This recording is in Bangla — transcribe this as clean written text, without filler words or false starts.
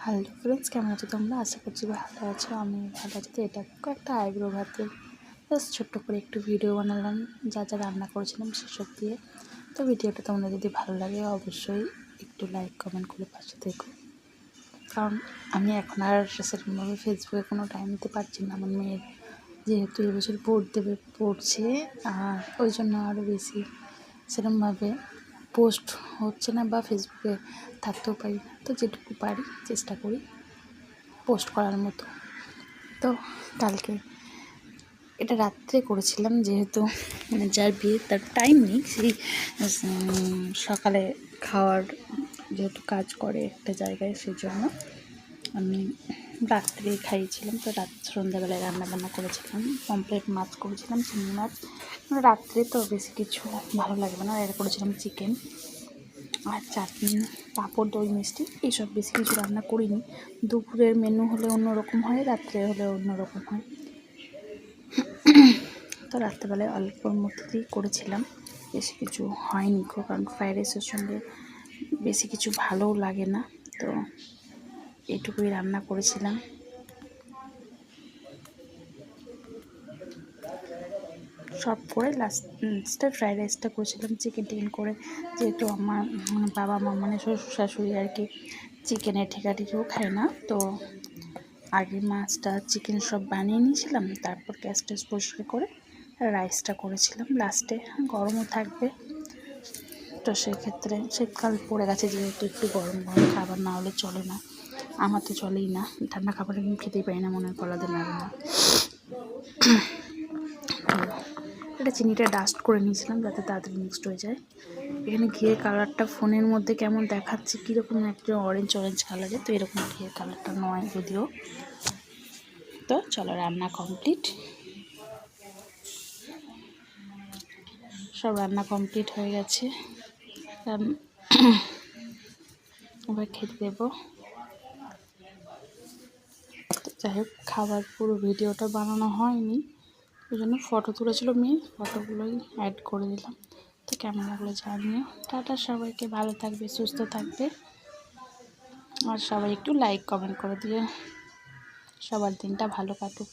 হ্যালো ফ্রেন্ডস, কেমন আছো তোমরা? আশা করছি ভালো আছো। আমি ভালো আছি। তো এটা একটা আইব্রো ভাতের জাস্ট ছোট্ট করে একটু ভিডিও বানালাম, যা যা রান্না করেছিলাম সেসব দিয়ে। তো ভিডিওটা তোমাদের যদি ভালো লাগে অবশ্যই একটু লাইক কমেন্ট করে পাশে থেকো, কারণ আমি এখন আর সেরকমভাবে ফেসবুকে কোনো টাইম দিতে পারছি না। আমার মেয়ের যেহেতু এবছর পড়ছে, আর ওই জন্য আরও বেশি সেরকমভাবে পোস্ট হচ্ছে না বা ফেসবুকে থাকতেও পারি না। তো যেটুকু পারি চেষ্টা করি পোস্ট করার মতো। তো কালকে এটা রাত্রে করেছিলাম, যেহেতু যার বিয়ে তার টাইম নেই, সেই সকালে খাওয়ার যেহেতু কাজ করে একটা জায়গায়, সেই জন্য আমি রাত্রেই খাইয়েছিলাম। তো সন্ধ্যাবেলায় রান্নাবান্না করেছিলাম, পমফ্রেট মাছ করেছিলাম, চিংড়ি মাছ। রাত্রে তো বেশি কিছু ভালো লাগবে না, এর করেছিলাম চিকেন আর চাটনি, পাঁপড়, দই মিষ্টি, এইসব বেশি কিছু রান্না করিনি। দুপুরের মেনু হলে অন্যরকম হয়, রাত্রে হলে অন্যরকম হয়। তো রাত্রেবেলায় অল্পর মধ্যে দিয়েই করেছিলাম, বেশি কিছু হয়নি, কারণ ফ্রাইড রাইসের সঙ্গে বেশি কিছু ভালোও লাগে না। তো এইটুকুই রান্না করেছিলাম। সব করে লাস্টে ফ্রাইড রাইসটা করেছিলাম চিকেন করে, যেহেতু আমার বাবা মা মানে শ্বশুর শাশুড়ি আর কি চিকেনের ঠেকাঠেকিও খায় না। তো আগে মাছটা চিকেন সব বানিয়ে নিয়েছিলাম, তারপর গ্যাস ট্যাস পরিষ্কার করে রাইসটা করেছিলাম। লাস্টে গরমও থাকবে, তো সেক্ষেত্রে শীতকাল পড়ে গেছে, যেহেতু একটু গরম গরম খাবার না হলে চলে না। আমার তো চলেই না, ঠান্ডা খাবার আমি খেতেই পারি না, মনে হয় গলাতে নাড়ে না। এটা চিনিটা ডাস্ট করে নিয়েছিলাম যাতে তাড়াতাড়ি মিক্সড হয়ে যায়। এখানে ঘিয়ের কালারটা ফোনের মধ্যে কেমন দেখাচ্ছে, কীরকম একটা অরেঞ্জ কালারে, তো এরকম ঘিয়ের কালারটা নয় যদিও। তো চলো, রান্না কমপ্লিট, সব রান্না কমপ্লিট হয়ে গেছে। এবার খেতে দেবো। তো যাই হোক, খাবার পুরো ভিডিওটা বানানো হয়নি, ওই জন্য ফটো তুলেছিল মেয়ে, ফটোগুলোই অ্যাড করে দিলাম। তো কেমন লাগলো জানিও। টাটা, সবাইকে ভালো থাকবে, সুস্থ থাকবে, আর সবাই একটু লাইক কমেন্ট করে দিয়ে সবার দিনটা ভালো কাটুক।